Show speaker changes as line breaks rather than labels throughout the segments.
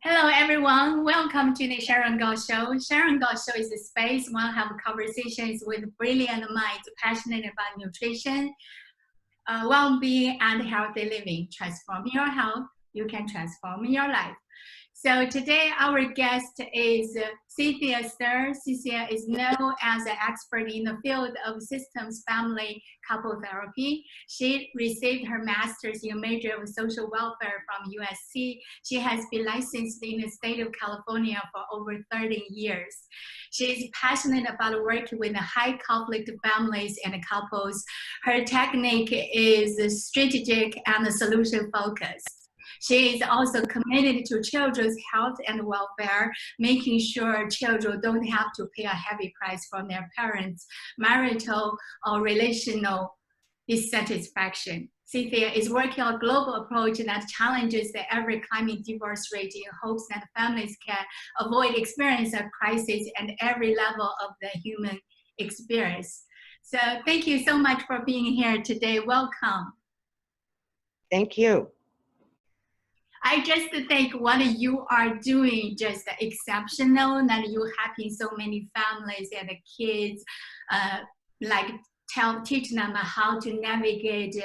Hello, everyone. Welcome to the Sharon Go Show. Sharon Go Show is a space where I have conversations with brilliant minds passionate about nutrition, well-being, and healthy living. Transform your health, you can transform your life. So today our guest is Cynthia Stern. Cynthia is known as an expert in the field of systems family couple therapy. She received her master's in a major of social welfare from USC. She has been licensed in the state of California for over 30 years. She is passionate about working with high conflict families and couples. Her technique is strategic and solution focused. She is also committed to children's health and welfare, making sure children don't have to pay a heavy price from their parents' marital or relational dissatisfaction. Cynthia is working on a global approach that challenges the ever-climbing divorce rate in hopes that families can avoid experience of crisis at every level of the human experience. So thank you so much for being here today. Welcome.
Thank you.
I just think what you are doing just exceptional, that you helping so many families and kids, like teach them how to navigate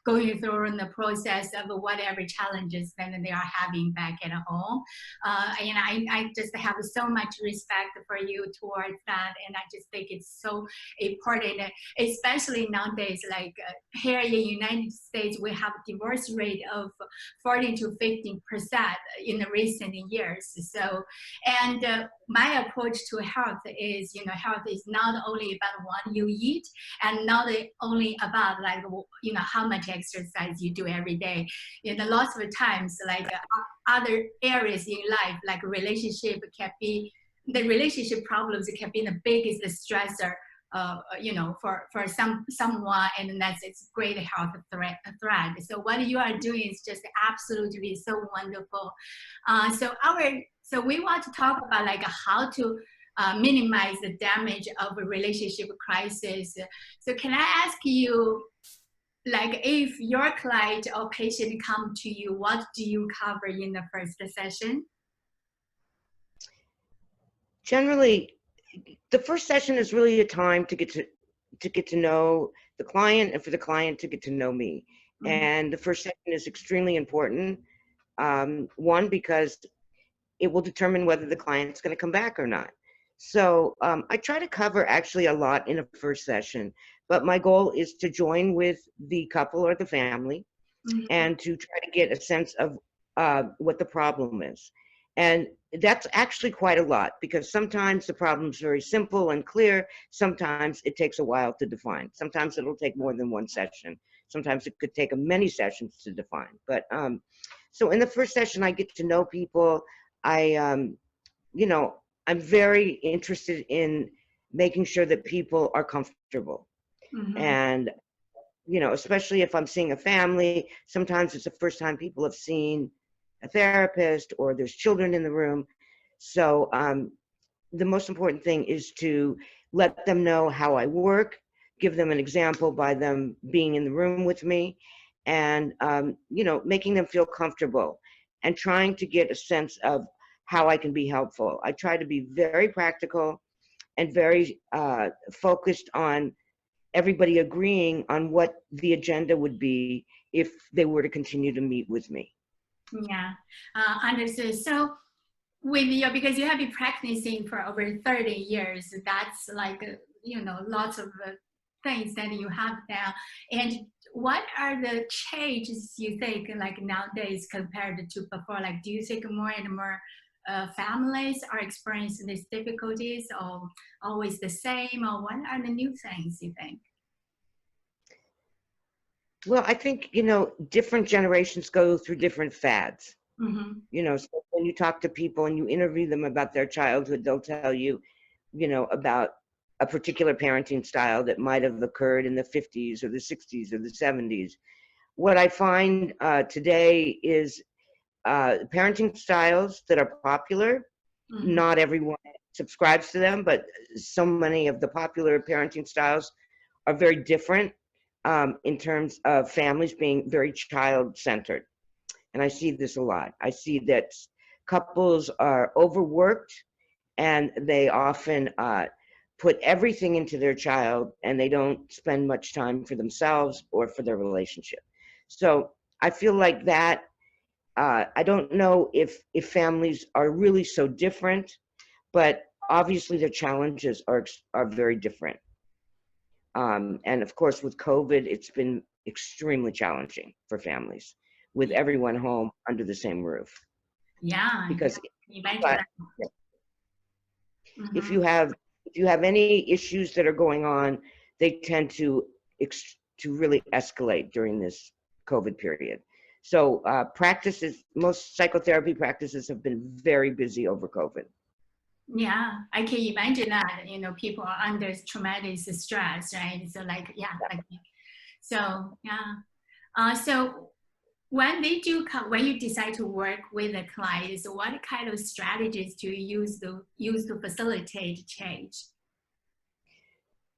going through the process of whatever challenges that they are having back at home. And I just have so much respect for you towards that, and I just think it's so important, especially nowadays. Like here in the United States, we have a divorce rate of 40 to 15% in the recent years. So, and my approach to health is, health is not only about what you eat, and not only about like, how much exercise you do every day. Lots of times, like other areas in life, like the relationship problems can be the biggest stressor, for someone, and that's its great health threat. So what you are doing is just absolutely so wonderful. So we want to talk about like how to minimize the damage of a relationship crisis. So can I ask you, like, if your client or patient come to you, what do you cover in the first session?
Generally, the first session is really a time to get to know the client, and for the client to get to know me. Mm-hmm. And the first session is extremely important. One, because it will determine whether the client's going to come back or not. So I try to cover actually a lot in a first session, but my goal is to join with the couple or the family, mm-hmm. and to try to get a sense of what the problem is. And that's actually quite a lot, because sometimes the problem's very simple and clear. Sometimes it takes a while to define. Sometimes it'll take more than one session. Sometimes it could take many sessions to define. But so in the first session, I get to know people. I'm very interested in making sure that people are comfortable. Mm-hmm. And, especially if I'm seeing a family, sometimes it's the first time people have seen a therapist, or there's children in the room. So the most important thing is to let them know how I work, give them an example by them being in the room with me, and, making them feel comfortable, and trying to get a sense of how I can be helpful. I try to be very practical and very focused on everybody agreeing on what the agenda would be if they were to continue to meet with me.
Yeah, understood. So with you, because you have been practicing for over 30 years, that's like, lots of things that you have now. And what are the changes you think, like nowadays compared to before? Like, do you think more and more families are experiencing these difficulties, or always the same, or what are the new things you think?
Well, I think, different generations go through different fads. Mm-hmm. So when you talk to people and you interview them about their childhood, they'll tell you, about a particular parenting style that might have occurred in the 50s or the 60s or the 70s. What I find today is parenting styles that are popular. Mm-hmm. Not everyone subscribes to them, but so many of the popular parenting styles are very different in terms of families being very child-centered. And I see this a lot. I see that Couples are overworked, and they often put everything into their child, and they don't spend much time for themselves or for their relationship. So I feel like that. I don't know if families are really so different, but obviously the challenges are very different. And of course, with COVID, it's been extremely challenging for families with everyone home under the same roof.
Yeah,
Because
imagine that.
if you have any issues that are going on, they tend to really escalate during this COVID period. So most psychotherapy practices have been very busy over COVID.
Yeah, I can imagine that, people are under traumatic stress, right? So like, yeah, so yeah. So when you decide to work with a client, so what kind of strategies do you use to facilitate change?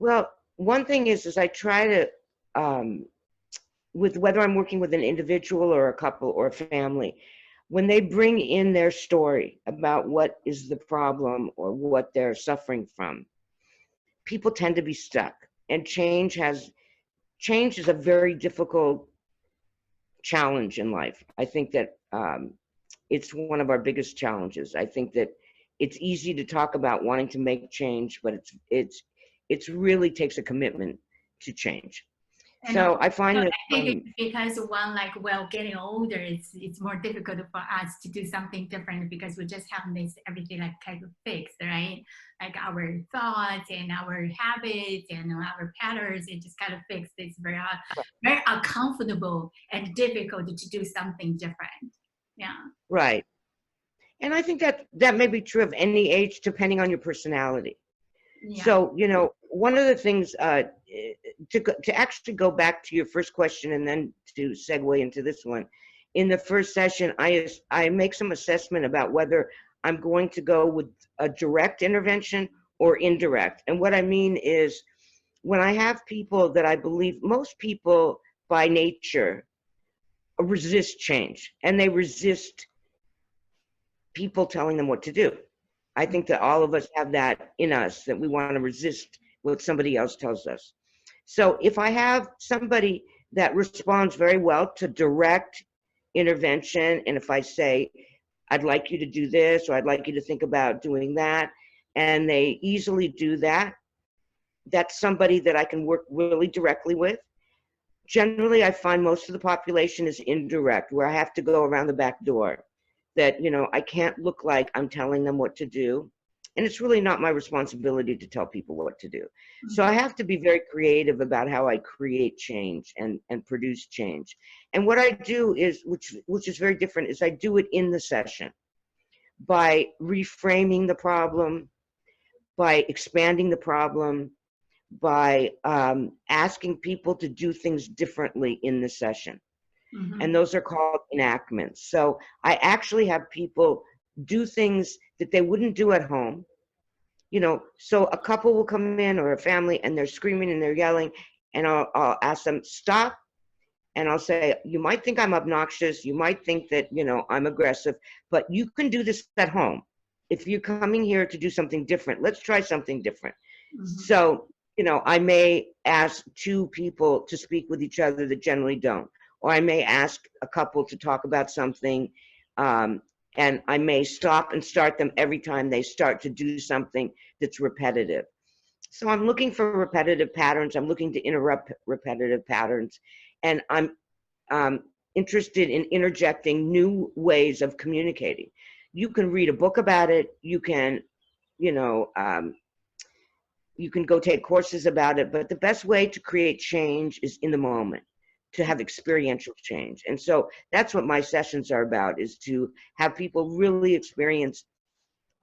Well, one thing is I try to, with whether I'm working with an individual or a couple or a family, when they bring in their story about what is the problem or what they're suffering from, people tend to be stuck. And change is a very difficult challenge in life. I think that it's one of our biggest challenges. I think that it's easy to talk about wanting to make change, but it's really takes a commitment to change.
And
So I find that
I think it's because getting older, it's more difficult for us to do something different because we just have this everything like kind of fixed, right? Like our thoughts and our habits and our patterns, it just kind of fixed. It's very uncomfortable and difficult to do something different. Yeah.
right. And I think that may be true of any age, depending on your personality.
Yeah.
So, one of the things to actually go back to your first question and then to segue into this one, in the first session, I make some assessment about whether I'm going to go with a direct intervention or indirect. And what I mean is, when I have people that I believe, most people by nature resist change, and they resist people telling them what to do. I think that all of us have that in us, that we want to resist what somebody else tells us. So if I have somebody that responds very well to direct intervention, and if I say, I'd like you to do this, or I'd like you to think about doing that, and they easily do that, that's somebody that I can work really directly with. Generally, I find most of the population is indirect, where I have to go around the back door, that, I can't look like I'm telling them what to do. And it's really not my responsibility to tell people what to do. Mm-hmm. So I have to be very creative about how I create change and produce change. And what I do is, which is very different, is I do it in the session by reframing the problem, by expanding the problem, by asking people to do things differently in the session. Mm-hmm. And those are called enactments. So I actually have people do things that they wouldn't do at home. So a couple will come in, or a family, and they're screaming and they're yelling, and I'll ask them, stop. And I'll say, you might think I'm obnoxious. You might think that, I'm aggressive, but you can do this at home. If you're coming here to do something different, let's try something different. Mm-hmm. So, I may ask two people to speak with each other that generally don't. Or I may ask a couple to talk about something, and I may stop and start them every time they start to do something that's repetitive. So I'm looking for repetitive patterns. I'm looking to interrupt repetitive patterns. And I'm interested in interjecting new ways of communicating. You can read a book about it. You can, you can go take courses about it. But the best way to create change is in the moment, to have experiential change. And so that's what my sessions are about, is to have people really experience,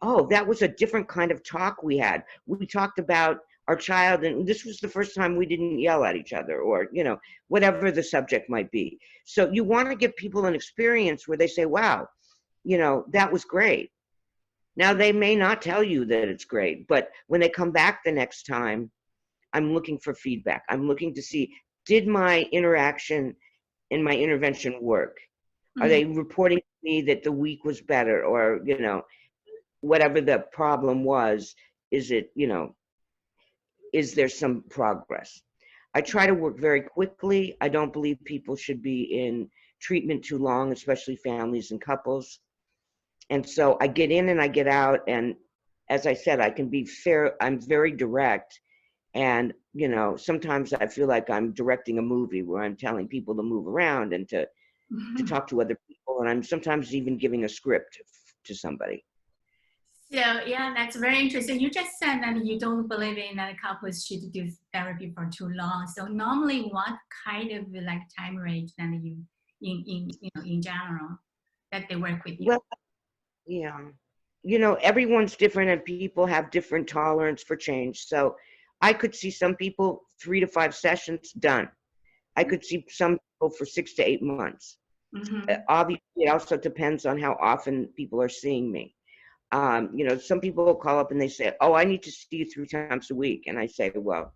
oh, that was a different kind of talk we had. We talked about our child, and this was the first time we didn't yell at each other, or, whatever the subject might be. So you want to give people an experience where they say, wow, that was great. Now, they may not tell you that it's great, but when they come back the next time, I'm looking for feedback. I'm looking to see, did my interaction and my intervention work? Are they reporting to me that the week was better, or, you know, whatever the problem was, is it, you know, is there some progress? I try to work very quickly. I don't believe people should be in treatment too long, especially families and couples. And so I get in and I get out. And as I said, I can be fair. I'm very direct. And, you know, sometimes I feel like I'm directing a movie where I'm telling people to move around and to talk to other people. And I'm sometimes even giving a script to somebody.
So yeah, that's very interesting. You just said that you don't believe in that couples should do therapy for too long. So normally, what kind of like time range that you in you know in general that they work with you?
Well, yeah, you know, everyone's different and people have different tolerance for change. So I could see some people 3 to 5 sessions done. I could see some people for 6 to 8 months. Obviously, it also depends on how often people are seeing me. You know, some people will call up and they say, "Oh, I need to see you 3 times a week," and I say, "Well,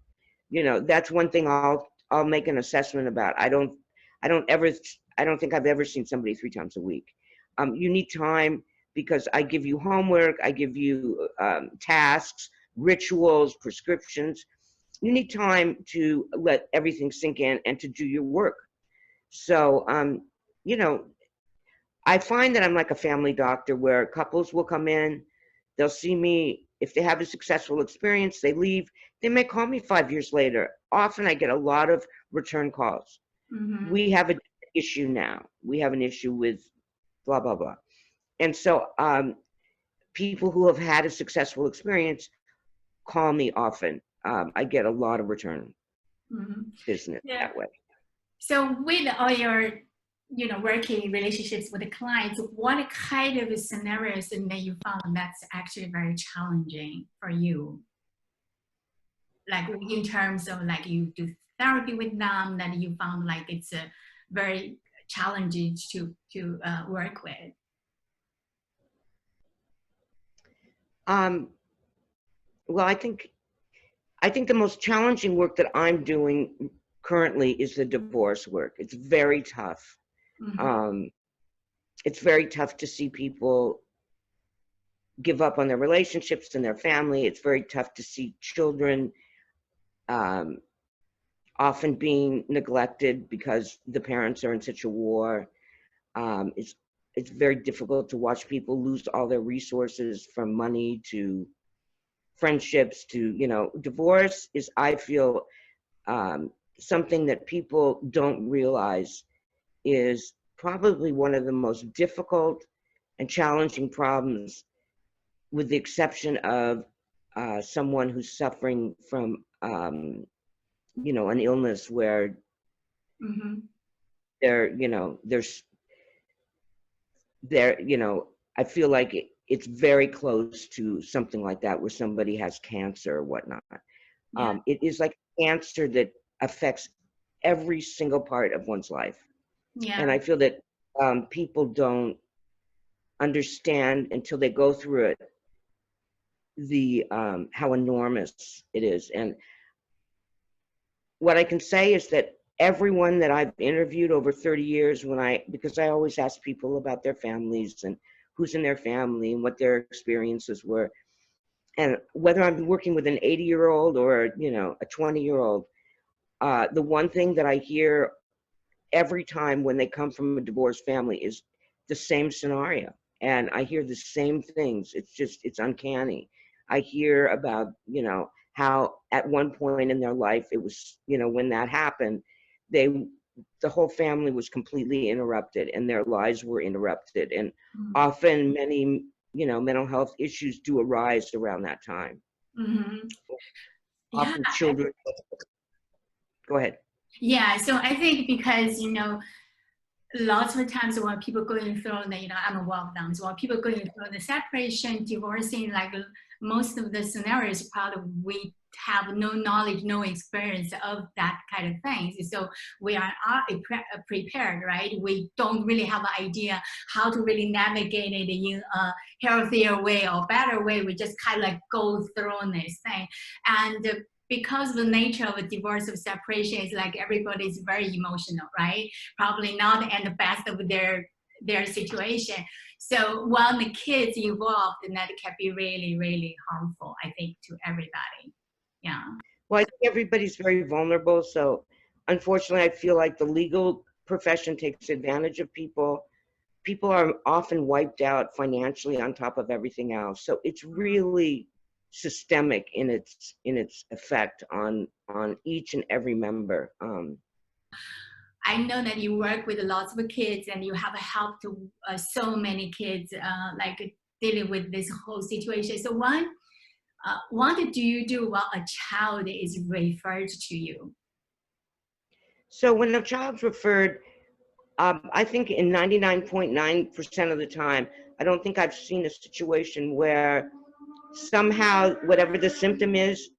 you know, that's one thing I'll make an assessment about. I don't ever I don't think I've ever seen somebody 3 times a week. You need time because I give you homework, I give you tasks, rituals, prescriptions. You need time to let everything sink in and to do your work. So, you know, I find that I'm like a family doctor where couples will come in, they'll see me. If they have a successful experience, they leave. They may call me 5 years later. Often I get a lot of return calls. We have an issue now. We have an issue with blah, blah, blah. And so people who have had a successful experience call me often. I get a lot of return business that way.
So with all your working relationships with the clients, what kind of scenarios that you found that's actually very challenging for you? Like in terms of like you do therapy with them, that you found like it's a very challenging to work with.
Well, I think the most challenging work that I'm doing currently is the divorce work. It's very tough. It's very tough to see people give up on their relationships and their family. It's very tough to see children often being neglected because the parents are in such a war. It's very difficult to watch people lose all their resources, from money to friendships to, you know, divorce is, I feel, something that people don't realize is probably one of the most difficult and challenging problems, with the exception of someone who's suffering from, you know, an illness where you know, you know, I feel like it's very close to something like that, where somebody has cancer or whatnot. It is like cancer that affects every single part of one's life. And I feel that people don't understand until they go through it, the how enormous it is. And what I can say is that everyone that I've interviewed over 30 years, because I always ask people about their families and who's in their family and what their experiences were, and whether I'm working with an 80-year-old or, you know, a 20-year-old, the one thing that I hear every time when they come from a divorced family is the same scenario. And I hear the same things. It's uncanny. I hear about, you know, how at one point in their life, it was, you know, when that happened, the whole family was completely interrupted and their lives were interrupted. And often many, you know, mental health issues do arise around that time. Often children. Go ahead.
Yeah, so I think because, you know, lots of times when people going through the, you know, I'm involved them. So when people going through the separation, divorcing, like most of the scenarios, probably we have no knowledge, no experience of that kind of things. So we are prepared, right? We don't really have an idea how to really navigate it in a healthier way or better way. We just kind of like go through this thing. And because the nature of a divorce or separation is like everybody's very emotional, right? Probably not at the best of their their situation. So when the kids involved, then that can be really, really harmful, I think, to everybody. Yeah.
Well, I think everybody's very vulnerable. So unfortunately, I feel like the legal profession takes advantage of people. People are often wiped out financially on top of everything else. So it's really systemic in its effect on each and every member.
I know that you work with lots of kids and you have helped so many kids like dealing with this whole situation. So what do you do while a child is referred to you?
So when a child's referred, I think in 99.9% of the time, I don't think I've seen a situation where somehow whatever the symptom is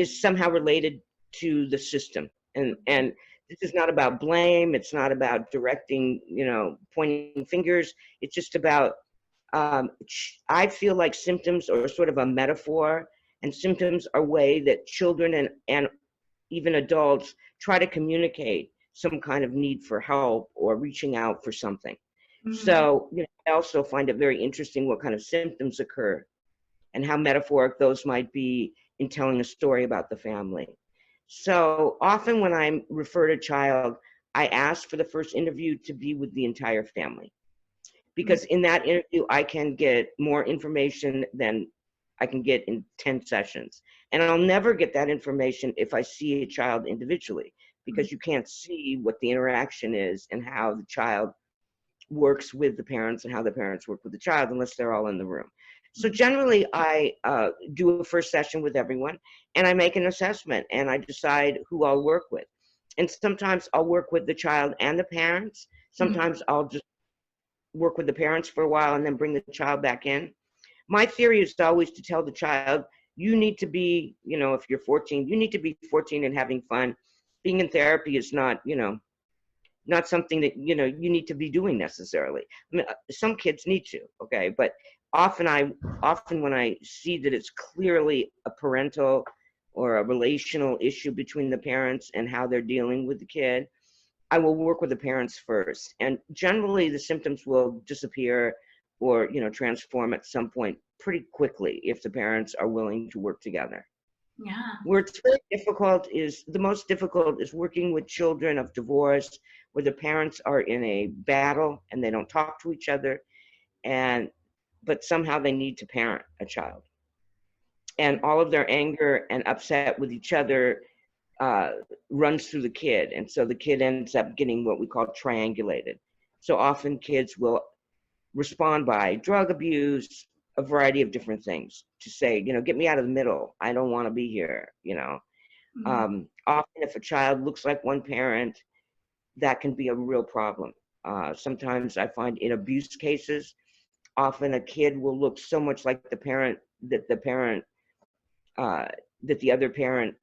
somehow related to the system. And this is not about blame. It's not about directing, pointing fingers. It's just about, I feel like symptoms are sort of a metaphor, and symptoms are way that children and even adults try to communicate some kind of need for help or reaching out for something. So I also find it very interesting what kind of symptoms occur and how metaphoric those might be in telling a story about the family. So often when I refer to a child, I ask for the first interview to be with the entire family, because in that interview, I can get more information than I can get in 10 sessions. And I'll never get that information if I see a child individually, because you can't see what the interaction is and how the child works with the parents and how the parents work with the child unless they're all in the room. So generally, I do a first session with everyone, and I make an assessment, and I decide who I'll work with. And sometimes I'll work with the child and the parents. Sometimes I'll just work with the parents for a while and then bring the child back in. My theory is always to tell the child, you need to be, if you're 14, you need to be 14 and having fun. Being in therapy is not, not something that, you need to be doing necessarily. I mean, some kids need to, okay? But often when I see that it's clearly a parental or a relational issue between the parents and how they're dealing with the kid, I will work with the parents first. And generally the symptoms will disappear or, transform at some point pretty quickly if the parents are willing to work together.
Yeah.
Where it's very difficult is, the most difficult is working with children of divorce, where the parents are in a battle and they don't talk to each other, but somehow they need to parent a child. And all of their anger and upset with each other runs through the kid. And so the kid ends up getting what we call triangulated. So often kids will respond by drug abuse, a variety of different things to say, get me out of the middle. I don't want to be here, Often if a child looks like one parent, that can be a real problem. Sometimes I find in abuse cases, often a kid will look so much like the parent that the other parent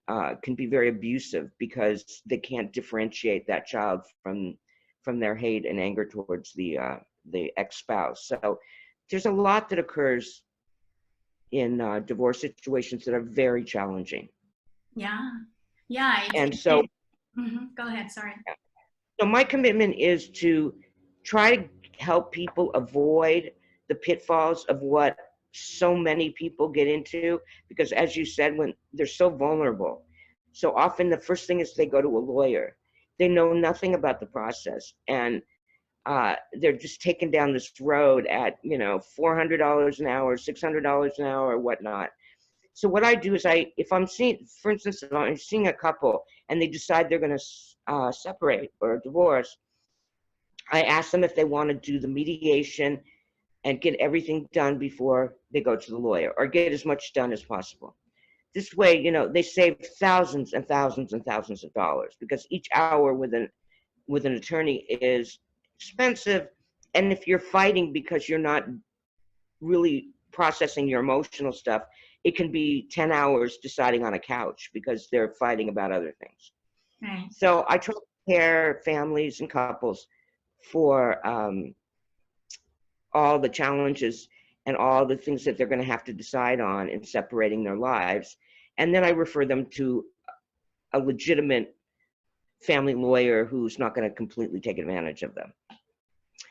can be very abusive because they can't differentiate that child from their hate and anger towards the ex-spouse. So there's a lot that occurs in divorce situations that are very challenging.
Yeah.
And so,
go ahead. Sorry.
So my commitment is to try to help people avoid the pitfalls of what so many people get into, because as you said, when they're so vulnerable, so often the first thing is they go to a lawyer. They know nothing about the process, and they're just taken down this road at $400 an hour, $600 an hour, or whatnot. So what I do is if I'm seeing, for instance, if I'm seeing a couple and they decide they're going to separate or divorce, I ask them if they want to do the mediation and get everything done before they go to the lawyer, or get as much done as possible. This way, they save thousands and thousands and thousands of dollars, because each hour with an attorney is expensive. And if you're fighting because you're not really processing your emotional stuff, it can be 10 hours deciding on a couch because they're fighting about other things.
Right.
So I try to prepare families and couples for all the challenges and all the things that they're going to have to decide on in separating their lives. And then I refer them to a legitimate family lawyer who's not going to completely take advantage of them.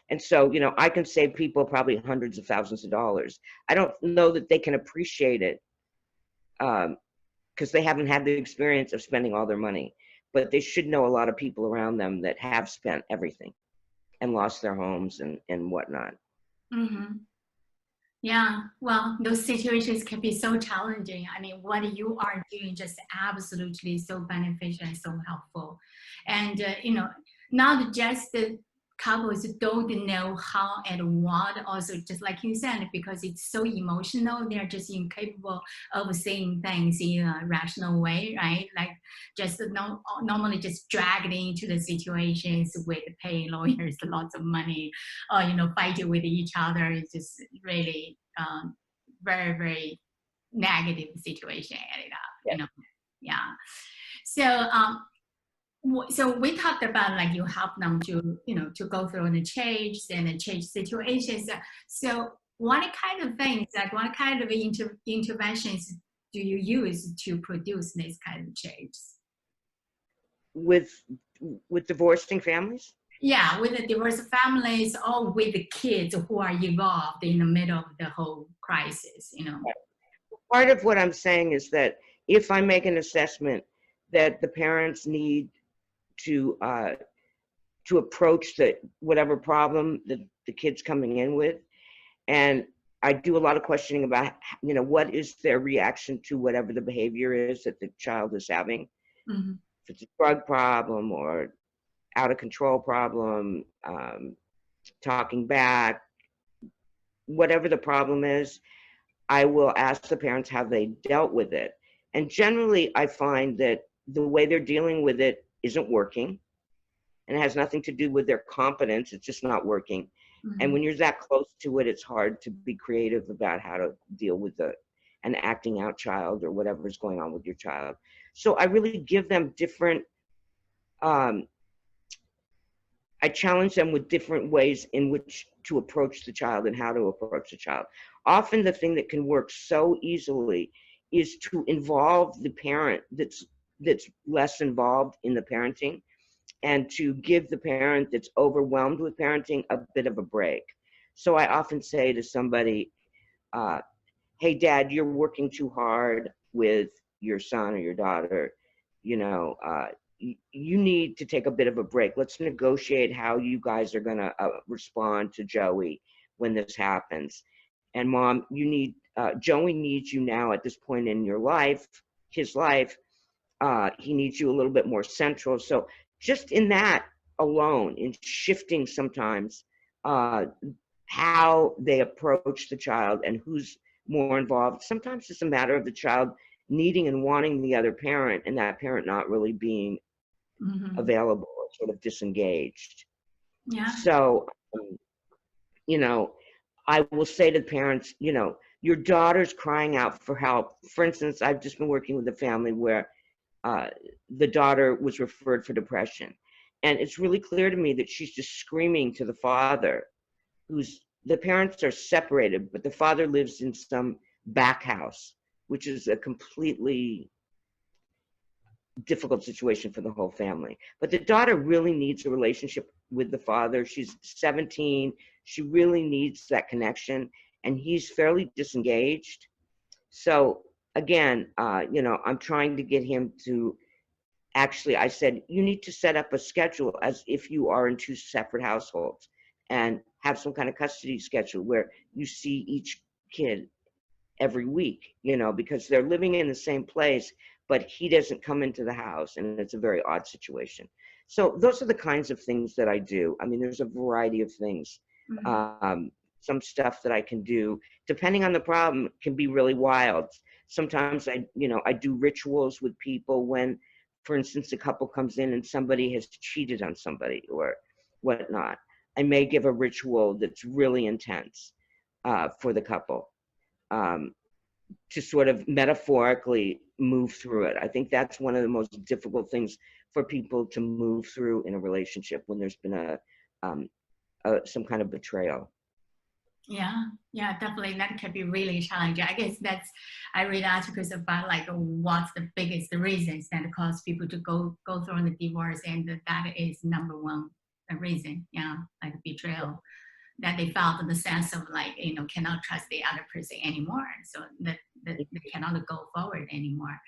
And so, I can save people probably hundreds of thousands of dollars. I don't know that they can appreciate it because they haven't had the experience of spending all their money. But they should know a lot of people around them that have spent everything and lost their homes and whatnot.
Mm-hmm. Yeah, well, those situations can be so challenging. I mean, what you are doing just absolutely so beneficial and so helpful. And, not just the couples don't know how and what, also just like you said, because it's so emotional, they're just incapable of seeing things in a rational way, right? Like just normally just dragged into the situations with paying lawyers lots of money, or fighting with each other is just really very, very negative situation ended up. Yeah. So so we talked about like you help them to to go through the change and the change situations. So what kind of things, like what kind of interventions do you use to produce this kind of change?
With divorcing families?
Yeah, with the diverse families or with the kids who are involved in the middle of the whole crisis.
Part of what I'm saying is that if I make an assessment that the parents need to approach whatever problem that the kid's coming in with, and I do a lot of questioning about what is their reaction to whatever the behavior is that the child is having.
Mm-hmm.
If it's a drug problem or out of control problem, talking back, whatever the problem is, I will ask the parents how they dealt with it. And generally, I find that the way they're dealing with it isn't working, and it has nothing to do with their competence. It's just not working.
Mm-hmm.
And when you're that close to it, it's hard to be creative about how to deal with an acting out child or whatever is going on with your child. So I really give them different, I challenge them with different ways in which to approach the child and how to approach the child. Often the thing that can work so easily is to involve the parent that's less involved in the parenting, and to give the parent that's overwhelmed with parenting a bit of a break. So I often say to somebody, hey, Dad, you're working too hard with your son or your daughter. You need to take a bit of a break. Let's negotiate how you guys are going to respond to Joey when this happens. And Mom, Joey needs you now at this point in your life, his life. He needs you a little bit more central. So just in that alone, in shifting sometimes how they approach the child and who's more involved. Sometimes it's a matter of the child needing and wanting the other parent, and that parent not really being
Mm-hmm.
available or sort of disengaged.
Yeah.
So, I will say to parents, your daughter's crying out for help. For instance, I've just been working with a family where the daughter was referred for depression. And it's really clear to me that she's just screaming to the father, the parents are separated, but the father lives in some back house, which is a completely difficult situation for the whole family. But the daughter really needs a relationship with the father. She's 17. She really needs that connection, and he's fairly disengaged. So again, I'm trying to get him to I said, you need to set up a schedule as if you are in two separate households, and have some kind of custody schedule where you see each kid every week, because they're living in the same place, but he doesn't come into the house, and it's a very odd situation. So those are the kinds of things that I do. I mean, there's a variety of things.
Mm-hmm.
Some stuff that I can do, depending on the problem, can be really wild. Sometimes I do rituals with people when, for instance, a couple comes in and somebody has cheated on somebody or whatnot. I may give a ritual that's really intense for the couple, to sort of metaphorically move through it. I think that's one of the most difficult things for people to move through in a relationship when there's been some kind of betrayal.
Yeah, definitely. That can be really challenging. I guess I read articles about like what's the biggest reasons that cause people to go through the divorce, and that is number one a reason, yeah, like betrayal, that they felt the sense of like, cannot trust the other person anymore. So that they cannot go forward anymore.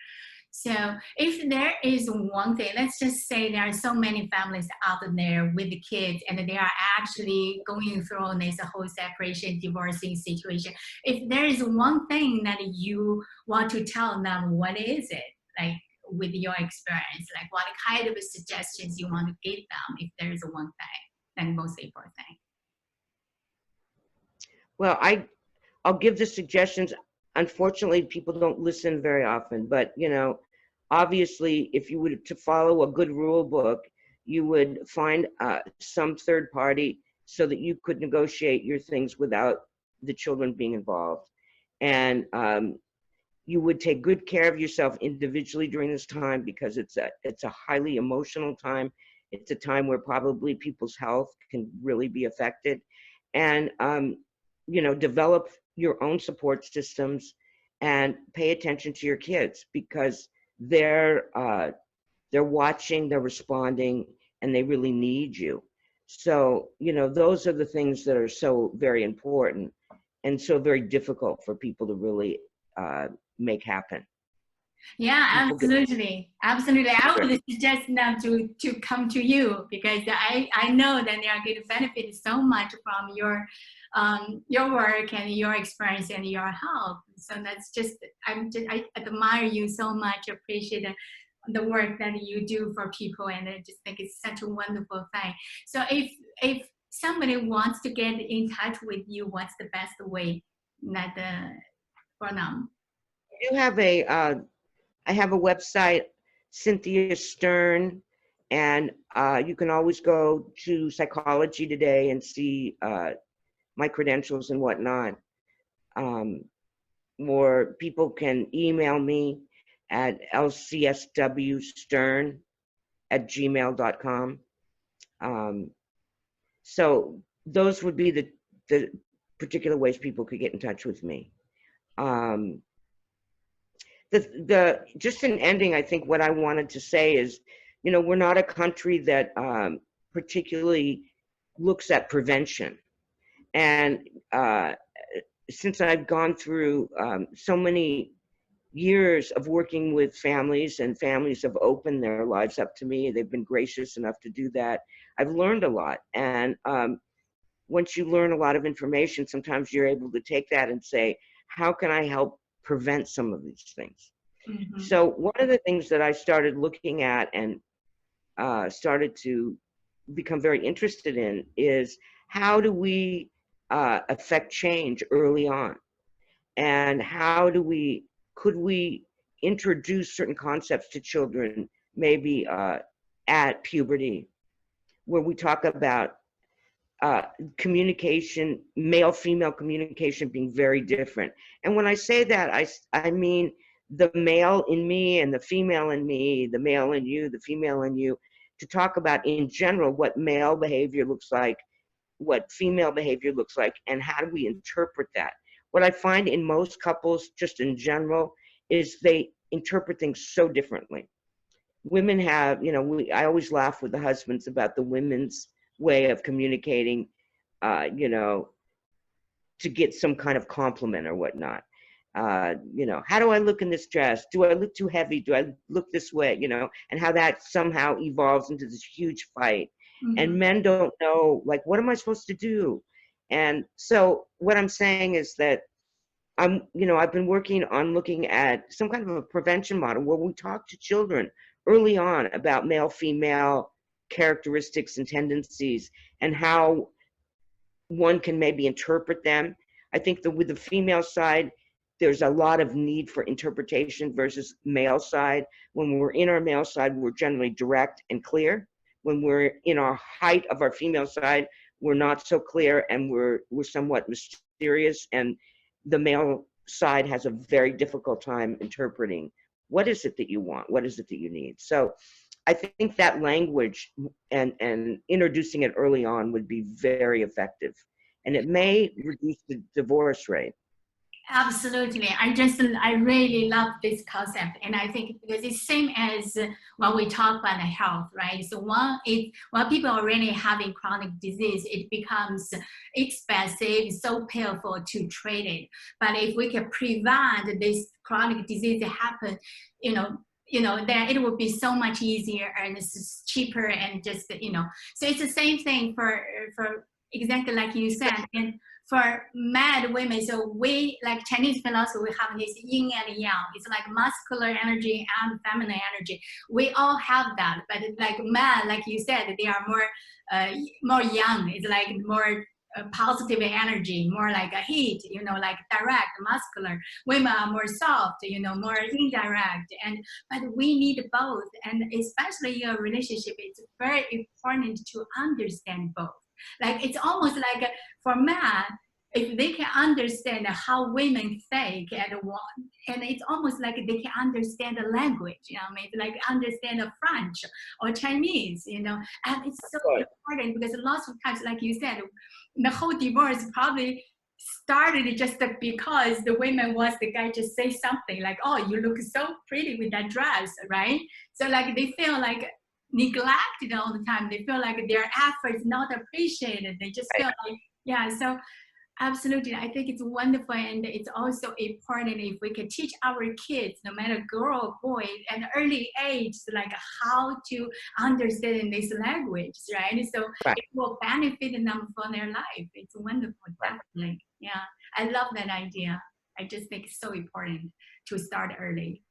So if there is one thing, let's just say there are so many families out there with the kids and they are actually going through this whole separation, divorcing situation. If there is one thing that you want to tell them, what is it? Like with your experience, like what kind of suggestions you want to give them if there is one thing, then most important thing.
Well, I'll give the suggestions. Unfortunately, people don't listen very often, but obviously, if you were to follow a good rule book, you would find some third party so that you could negotiate your things without the children being involved. And you would take good care of yourself individually during this time, because it's a highly emotional time. It's a time where probably people's health can really be affected. And develop your own support systems and pay attention to your kids, because they're watching, they're responding, and they really need you. So those are the things that are so very important and so very difficult for people to really make happen.
Yeah, absolutely. Absolutely. I
Sure.
would suggest them to come to you, because I know that they are going to benefit so much from your work and your experience and your help. So that's I admire you so much, appreciate the work that you do for people, and I just think it's such a wonderful thing. So if somebody wants to get in touch with you, what's the best way that for them?
I have a website, Cynthia Stern, and you can always go to Psychology Today and see my credentials and whatnot. Or people can email me at lcswstern@gmail.com. So those would be the particular ways people could get in touch with me. Just in ending, I think what I wanted to say is, we're not a country that particularly looks at prevention. And since I've gone through so many years of working with families, and families have opened their lives up to me, they've been gracious enough to do that, I've learned a lot. And once you learn a lot of information, sometimes you're able to take that and say, how can I help prevent some of these things? Mm-hmm. So one of the things that I started looking at and started to become very interested in is, how do we affect change early on? And could we introduce certain concepts to children, maybe at puberty, where we talk about communication, male-female communication being very different. And when I say that, I mean the male in me and the female in me, the male in you, the female in you, to talk about in general what male behavior looks like, what female behavior looks like, and how do we interpret that. What I find in most couples, just in general, is they interpret things so differently. Women have, I always laugh with the husbands about the women's way of communicating, to get some kind of compliment or whatnot. How do I look in this dress? Do I look too heavy? Do I look this way? And how that somehow evolves into this huge fight. Mm-hmm. And men don't know, like, what am I supposed to do? And so what I'm saying is that I've been working on looking at some kind of a prevention model where we talk to children early on about male-female characteristics and tendencies, and how one can maybe interpret them. I think that with the female side, there's a lot of need for interpretation versus male side. When we're in our male side, we're generally direct and clear. When we're in our height of our female side, we're not so clear, and we're somewhat mysterious, and the male side has a very difficult time interpreting what is it that you want, what is it that you need. So I think that language and introducing it early on would be very effective, and it may reduce the divorce rate.
Absolutely. I really love this concept. And I think because it's same as when we talk about the health, right? So when people are already having chronic disease, it becomes expensive, so painful to treat it. But if we can prevent this chronic disease to happen, then it would be so much easier and it's cheaper and just, so it's the same thing for exactly like you said. And for mad women, so we, like Chinese philosophy, we have this yin and yang. It's like muscular energy and feminine energy. We all have that, but like men, like you said, they are more young. It's like more positive energy, more like a heat, like direct, muscular. Women are more soft, more indirect. But we need both, and especially in a relationship, it's very important to understand both. Like it's almost like for men, if they can understand how women think and what, and it's almost like they can understand the language, maybe like understand the French or Chinese, and it's so important because lots of times, like you said, the whole divorce probably started just because the women wants the guy to say something like, oh, you look so pretty with that dress, right? So like they feel like neglected all the time. They feel like their efforts not appreciated. They just feel like, yeah. So absolutely, I think it's wonderful, and it's also important if we can teach our kids, no matter girl or boy, at an early age, like how to understand this language, right? So
Right.
it will benefit them for their life. It's wonderful, definitely. Yeah, I love that idea. I just think it's so important to start early.